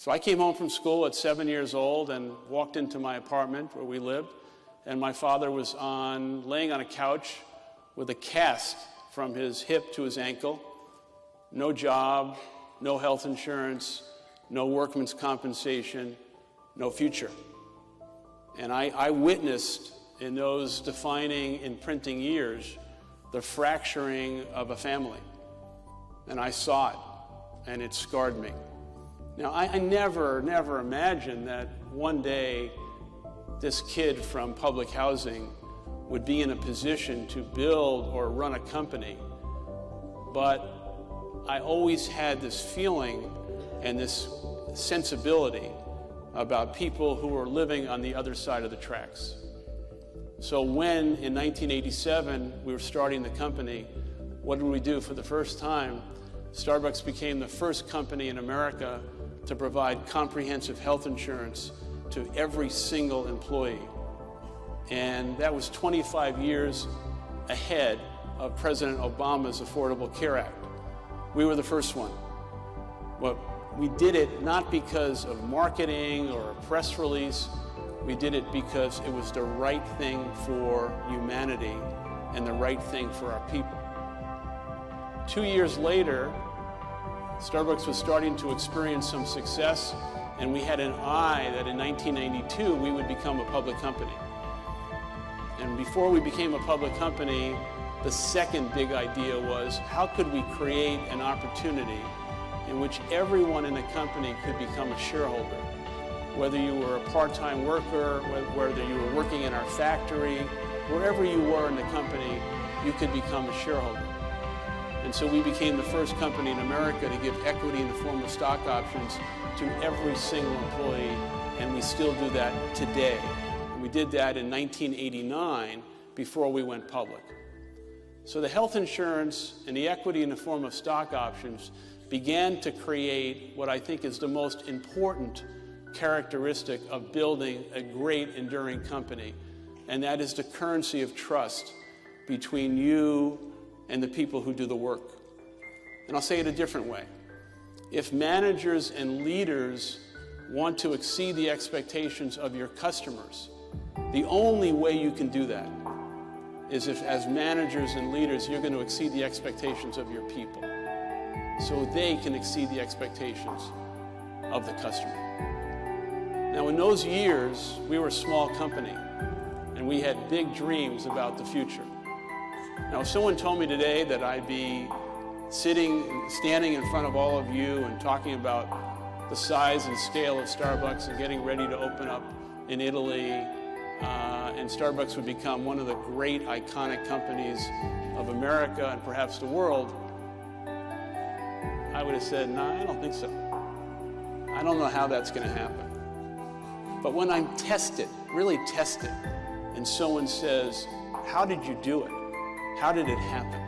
So I came home from school at 7 years old and walked into my apartment where we lived, and my father was laying on a couch with a cast from his hip to his ankle, no job, no health insurance, no workman's compensation, no future. And I witnessed in those defining, imprinting years the fracturing of a family. And I saw it, and it scarred me. Now, I never imagined that one day this kid from public housing would be in a position to build or run a company. But I always had this feeling and this sensibility about people who were living on the other side of the tracks. So when, in 1987, we were starting the company, what did we do? For the first time, Starbucks became the first company in America to provide comprehensive health insurance to every single employee. And that was 25 years ahead of President Obama's Affordable Care Act. We were the first one. Well, we did it not because of marketing or a press release. We did it because it was the right thing for humanity and the right thing for our people. 2 years later, Starbucks was starting to experience some success, and we had an eye that in 1992 we would become a public company. And before we became a public company, the second big idea was, how could we create an opportunity in which everyone in the company could become a shareholder? Whether you were a part-time worker, whether you were working in our factory, wherever you were in the company, you could become a shareholder. And so we became the first company in America to give equity in the form of stock options to every single employee, and we still do that today. And we did that in 1989 before we went public. So the health insurance and the equity in the form of stock options began to create what I think is the most important characteristic of building a great, enduring company, and that is the currency of trust between you and the people who do the work. And I'll say it a different way. If managers and leaders want to exceed the expectations of your customers, the only way you can do that is if, as managers and leaders, you're going to exceed the expectations of your people, so they can exceed the expectations of the customer. Now, in those years, we were a small company, and we had big dreams about the future. Now, if someone told me today that I'd be standing in front of all of you and talking about the size and scale of Starbucks and getting ready to open up in Italy, and Starbucks would become one of the great iconic companies of America and perhaps the world, I would have said, no, I don't think so. I don't know how that's going to happen. But when I'm tested, really tested, and someone says, how did you do it? How did it happen?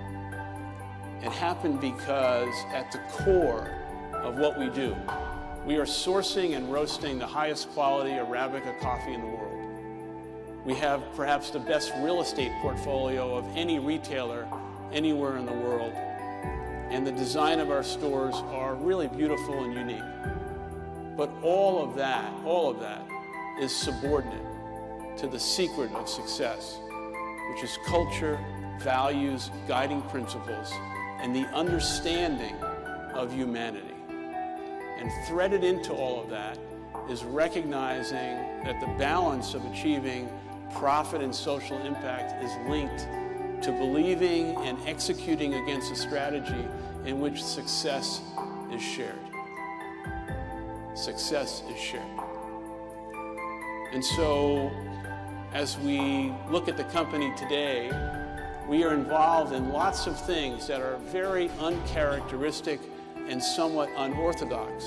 It happened because at the core of what we do, we are sourcing and roasting the highest quality Arabica coffee in the world. We have perhaps the best real estate portfolio of any retailer anywhere in the world. And the design of our stores are really beautiful and unique. But all of that is subordinate to the secret of success, which is culture, values, guiding principles, and the understanding of humanity. And threaded into all of that is recognizing that the balance of achieving profit and social impact is linked to believing and executing against a strategy in which success is shared. Success is shared. And so, as we look at the company today, we are involved in lots of things that are very uncharacteristic and somewhat unorthodox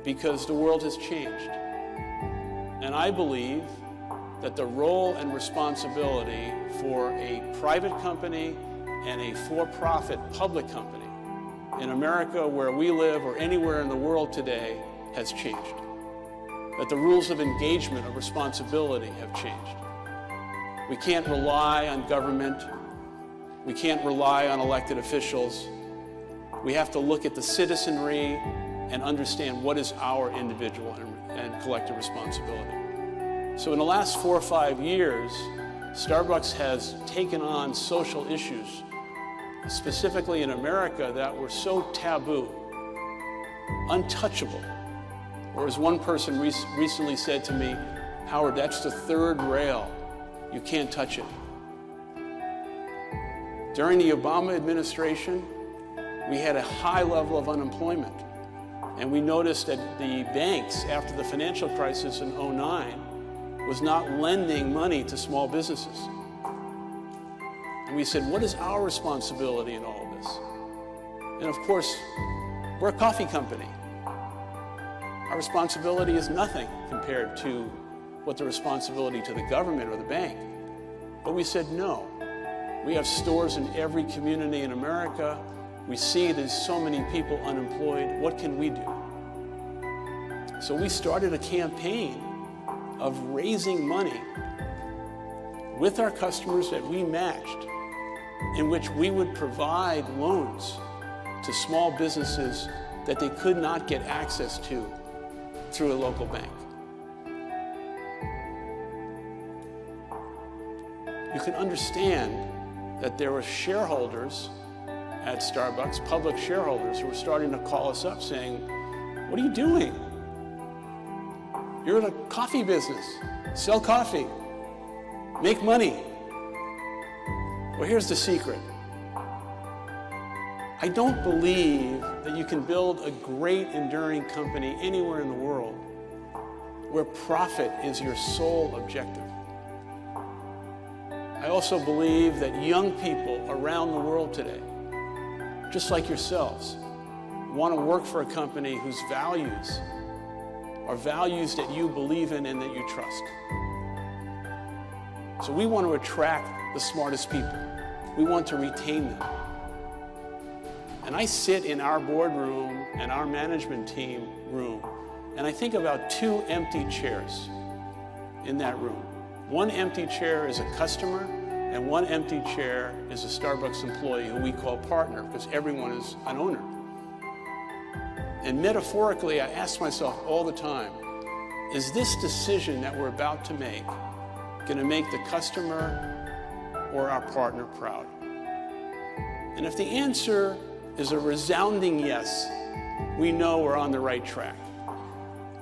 because the world has changed. And I believe that the role and responsibility for a private company and a for-profit public company in America, where we live, or anywhere in the world today, has changed. That the rules of engagement, of responsibility, have changed. We can't rely on government. We can't rely on elected officials. We have to look at the citizenry and understand what is our individual and collective responsibility. So in the last 4 or 5 years, Starbucks has taken on social issues, specifically in America, that were so taboo, untouchable. Or as one person recently said to me, "Howard, that's the third rail. You can't touch it." During the Obama administration, we had a high level of unemployment. And we noticed that the banks, after the financial crisis in '09, was not lending money to small businesses. And we said, what is our responsibility in all of this? And of course, we're a coffee company. Our responsibility is nothing compared to what the responsibility to the government or the bank. But we said, no. We have stores in every community in America. We see there's so many people unemployed. What can we do? So we started a campaign of raising money with our customers that we matched, in which we would provide loans to small businesses that they could not get access to through a local bank. You can understand that there were shareholders at Starbucks, public shareholders, who were starting to call us up saying, "What are you doing? You're in a coffee business. Sell coffee. Make money." Well, here's the secret. I don't believe that you can build a great, enduring company anywhere in the world where profit is your sole objective. I also believe that young people around the world today, just like yourselves, want to work for a company whose values are values that you believe in and that you trust. So we want to attract the smartest people. We want to retain them. And I sit in our boardroom and our management team room, and I think about 2 empty chairs in that room. One empty chair is a customer, and one empty chair is a Starbucks employee who we call partner, because everyone is an owner. And metaphorically, I ask myself all the time, is this decision that we're about to make going to make the customer or our partner proud? And if the answer is a resounding yes, we know we're on the right track.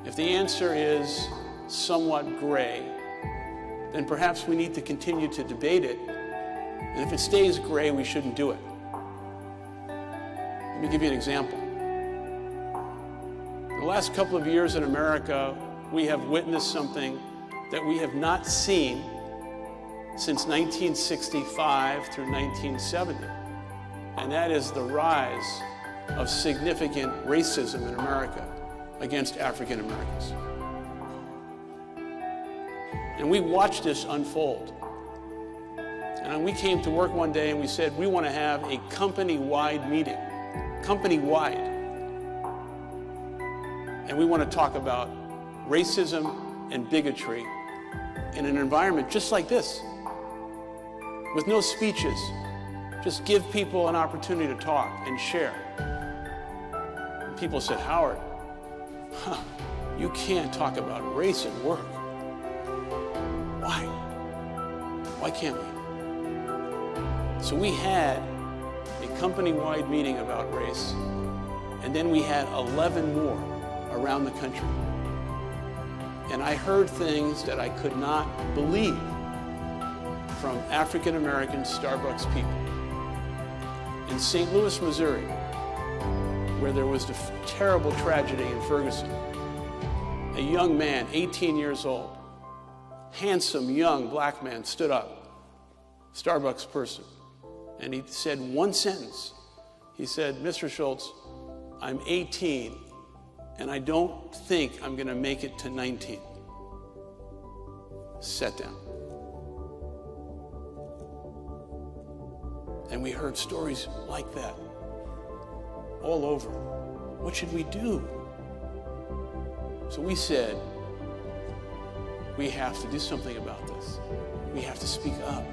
If the answer is somewhat gray, then perhaps we need to continue to debate it. And if it stays gray, we shouldn't do it. Let me give you an example. In the last couple of years in America, we have witnessed something that we have not seen since 1965 through 1970. And that is the rise of significant racism in America against African Americans. And we watched this unfold. And we came to work one day and we said, we want to have a company-wide meeting, company-wide. And we want to talk about racism and bigotry in an environment just like this, with no speeches. Just give people an opportunity to talk and share. And people said, "Howard, you can't talk about race at work." Why? Why can't we? So we had a company-wide meeting about race, and then we had 11 more around the country. And I heard things that I could not believe from African American Starbucks people. In St. Louis, Missouri, where there was the terrible tragedy in Ferguson, a young man, 18 years old, handsome young black man, stood up, Starbucks person, and he said one sentence. He said, "Mr. Schultz, I'm 18 and I don't think I'm going to make it to 19. Sat down. And we heard stories like that all over. What should we do? So we said, we have to do something about this. We have to speak up.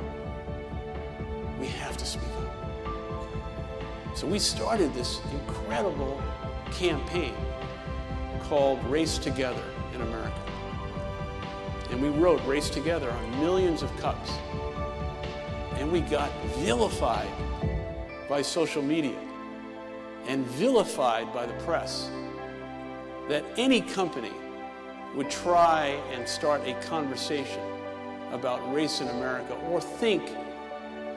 We have to speak up. So we started this incredible campaign called Race Together in America. And we wrote Race Together on millions of cups. And we got vilified by social media and vilified by the press that any company would try and start a conversation about race in America or think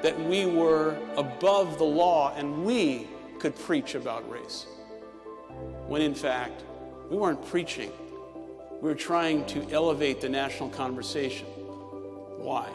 that we were above the law and we could preach about race. When in fact, we weren't preaching. We were trying to elevate the national conversation. Why?